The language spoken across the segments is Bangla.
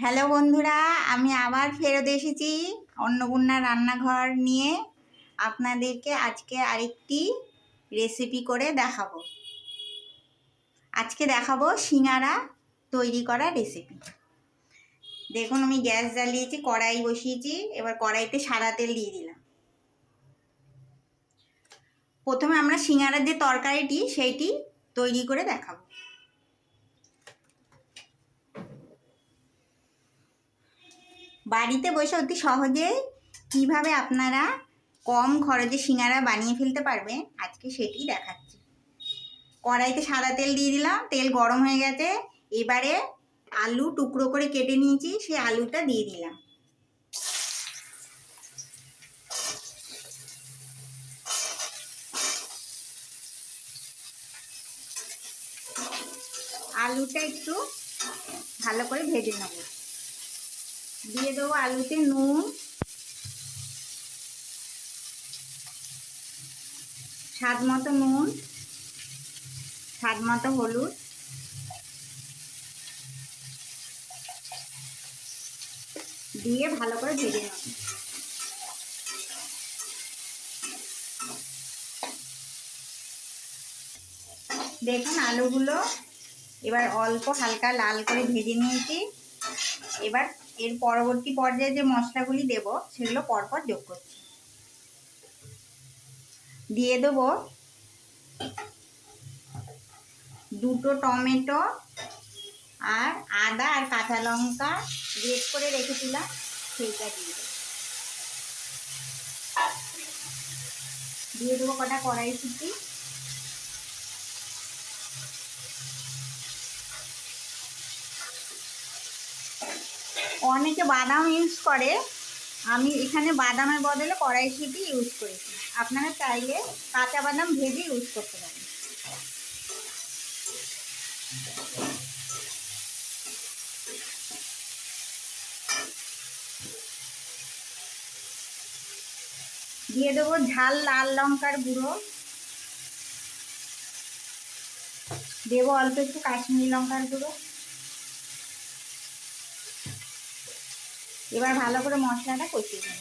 হ্যালো বন্ধুরা, আমি আবার ফেরত এসেছি অন্নপূর্ণা রান্নাঘর নিয়ে। আপনাদেরকে আজকে আরেকটি রেসিপি করে দেখাবো। আজকে দেখাবো সিঙ্গারা তৈরি করা রেসিপি। দেখুন, আমি গ্যাস জ্বালিয়েছি, কড়াই বসিয়েছি। এবার কড়াইতে সাদা তেল দিয়ে দিলাম। প্রথমে আমরা সিঙ্গারার যে তরকারিটি সেইটি তৈরি করে দেখাবো। বাড়িতে বসে অতি সহজে কিভাবে আপনারা কম খরচে সিঙ্গারা বানিয়ে ফেলতে পারবেন আজকে সেটি দেখাচ্ছি। কড়াইতে সাদা তেল দিয়ে দিলাম, তেল গরম হয়ে গেছে। এবারে আলু টুকরো করে কেটে নিয়েছি, সেই আলুটা দিয়ে দিলাম। আলুটা একটু ভালো করে ভেজে নেব। দিয়ে দেবো আলুতে নুন, স্বাদ মতো নুন, স্বাদ মতো হলুদ, দিয়ে ভালো করে ভেজে নেব। দেখুন আলুগুলো এবার অল্প হালকা লাল করে ভেজে নিয়েছি। এবার এর পরবর্তী পর্যায়ে যে মশলাগুলি দেব সেগুলো পরপর যোগ করছি। দিয়ে দেব দুটো টমেটো আর আদা আর কাঁচা লঙ্কা গ্রেট করে রেখেছিলাম, সেইটা দিয়ে দেবো কটা কড়াইশুঁটি। অনেকে বাদাম ইউজ করে, আমি এখানে বাদামের বদলে কড়াইশুঁটি ইউজ করেছি। আপনারা চাইলে কাঁচা বাদাম ভেজে ইউজ করতে পারেন। দিয়ে দেবো ঝাল লাল লঙ্কার গুঁড়ো, দেবো অল্প একটু কাশ্মীরি লঙ্কার গুঁড়ো। এবার ভালো করে মশলাটা কষিয়ে নেব।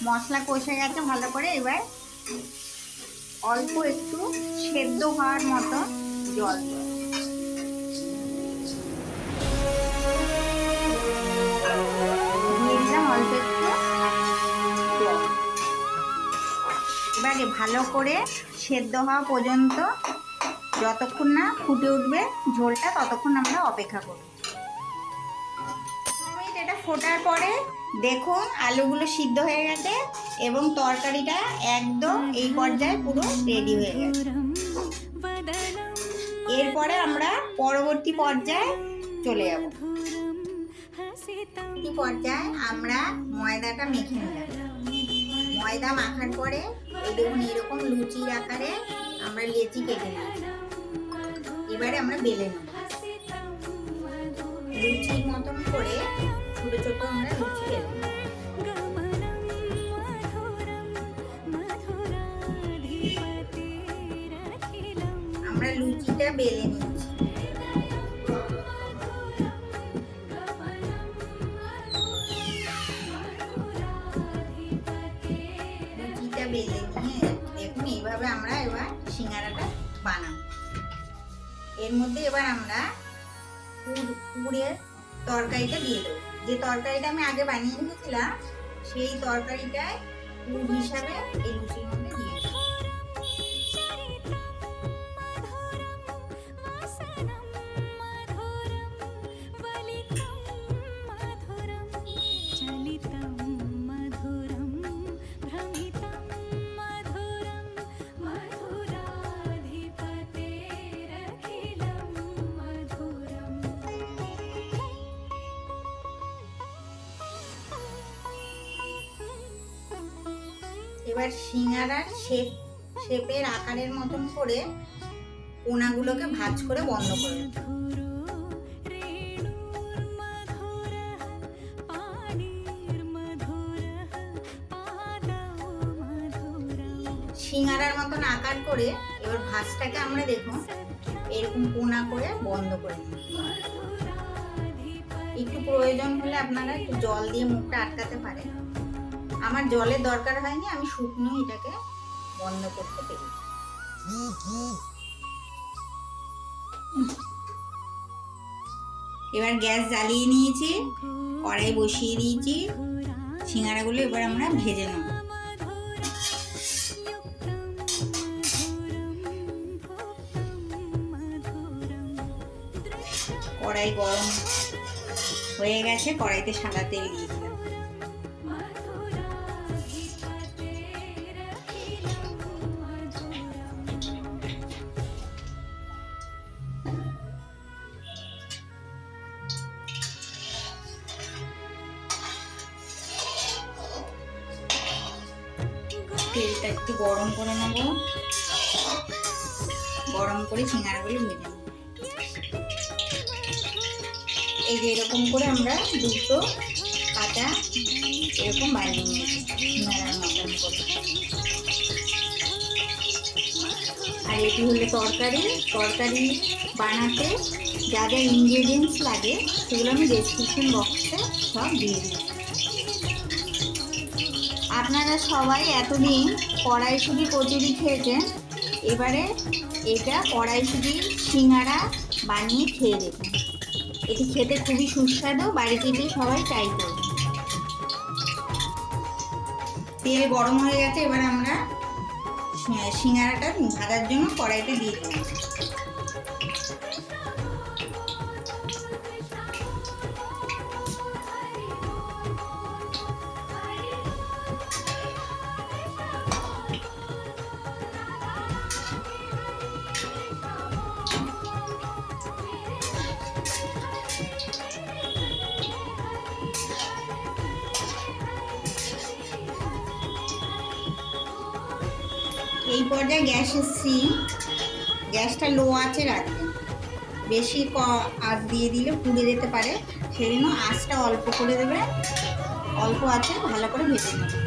মশলা কষে গেছে ভালো করে। এবার অল্প একটু সেদ্ধ হওয়ার মতো জল দেব। দিয়ে দিলাম অল্প একটু জল। এবারে ভালো করে সেদ্ধ হওয়া পর্যন্ত, যতক্ষণ না ফুটে উঠবে ঝোলটা ততক্ষণ আমরা অপেক্ষা করব। এটা ফোটার পরে দেখুন আলুগুলো সিদ্ধ হয়ে গেছে এবং তরকারিটা একদম এই পর্যায়ে পুরো রেডি হয়ে গেছে। এরপরে আমরা পরবর্তী পর্যায়ে চলে যাব। পরবর্তী পর্যায়ে আমরা ময়দাটা মেখে নিলাম। ময়দা মাখার পরে এই দেখুন এরকম লুচির আকারে আমরা লেচি কেটে নিলাম। এবারে আমরা বেলে নেব। লুচির মতন করে ছোট ছোট আমরা লুচি বেলে নেব। আমরা লুচিটা বেলে নিচ্ছি। লুচিটা বেলে নিয়ে দেখুন এইভাবে আমরা এবার সিঙ্গারাটা বানাবো। এর মধ্যে এবার আমরা পুরের তরকারিটা দিয়ে দেবো। যে তরকারিটা আমি আগে বানিয়ে নিয়েছিলাম সেই তরকারিটায় পুর হিসাবে এই লুচির মধ্যে দিয়ে দেবো। এবার সিঙ্গারার শেপের আকারের মতন করে কোনাগুলোকে ভাঁজ করে বন্ধ করে দেব। সিঙ্গারার মতন আকার করে এবার ভাঁজটাকে আমরা দেখুন এরকম কোনা করে বন্ধ করে দিই। একটু প্রয়োজন হলে আপনারা একটু জল দিয়ে মুখটা আটকাতে পারেন। আমার জলের দরকার হয়নি, আমি শুকনো এটাকে বন্ধ করতে পেরেছি। এবার গ্যাস জ্বালিয়ে নিয়েছি, কড়াই বসিয়ে দিয়েছি, সিঙ্গারাগুলো এবার আমরা ভেজে নেব। কড়াই গরম হয়ে গেছে, কড়াইতে সাদা তেল দিয়ে দিলাম। তেলটা একটু গরম করে নেব, গরম করে সিঙ্গারাগুলো ভেজে নেব। এই যে এরকম করে আমরা দুটো কাঁচা এরকম বানিয়ে নিয়েছি সিঙ্গারার মতন করে। আর এটি হলো তরকারি বানাতে যা যা ইনগ্রেডিয়েন্টস লাগে সেগুলো আমি ডেসক্রিপশন বক্সে সব দিয়ে দিই। আপনারা সবাই এতদিন কড়াইশুঁটি কচুরি খেয়েছেন, এবারে এটা কড়াইশুঁটি সিঙ্গারা বানিয়ে খেয়ে দেখুন। এটি খেতে খুবই সুস্বাদু, বাড়িতে গিয়ে সবাই ট্রাই করবেন। তেল গরম হয়ে গেছে, এবার আমরা সিঙ্গারাটা ভাজার জন্য কড়াইতে দিয়ে দিলাম। এই পর্যায়ে গ্যাসটা লো আঁচে রাখবেন। বেশি আঁচ দিয়ে দিলে পুড়ে যেতে পারে, সেই জন্য আঁচটা অল্প করে দেবে, অল্প আঁচে ভালো করে ভেজে নেবে।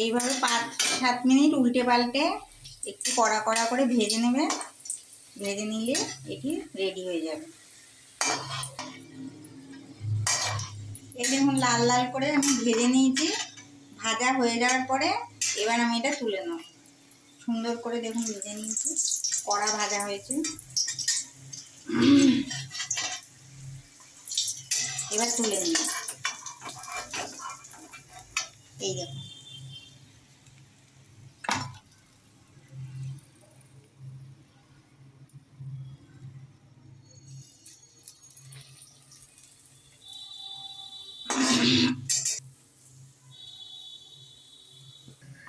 এইভাবে 5-7 মিনিট উল্টে পাল্টে একটু কড়া কড়া করে ভেজে নেবে। ভেজে নিলে এটি রেডি হয়ে যাবে। এই দেখুন লাল লাল করে আমি ভেজে নিয়েছি। ভাজা হয়ে যাওয়ার পরে এবার আমি এটা তুলে নেব। সুন্দর করে দেখুন ভেজে নিয়েছি, কড়া ভাজা হয়েছে। এবার তুলে নিই। এই দেখুন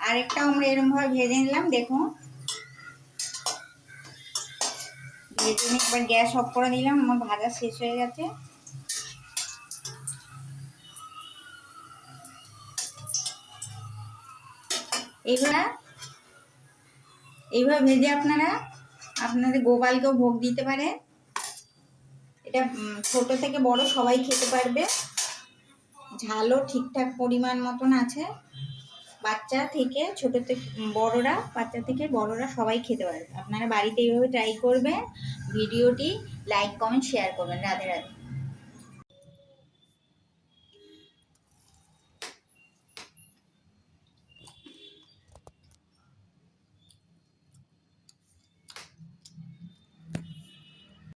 আরেকটা আমরা এরকম ভাবে ভেজে নিলাম। দেখুন ভেজে নিয়ে একবার গ্যাস অফ করে দিলাম, আমার ভাজা শেষ হয়ে গেছে। এইভাবে ভেজে আপনারা আপনাদের গোপালকেও ভোগ দিতে পারেন। এটা ছোট থেকে বড় সবাই খেতে পারবে। ঝালও ঠিকঠাক পরিমাণ মতন আছে। বাচ্চা থেকে ছোট থেকে বড়রা, বাচ্চা থেকে বড়রা সবাই খেতে পারবে। আপনারা বাড়িতে এইভাবে ট্রাই করবেন। ভিডিওটি লাইক কমেন্ট শেয়ার করবেন। রাধে রাধে।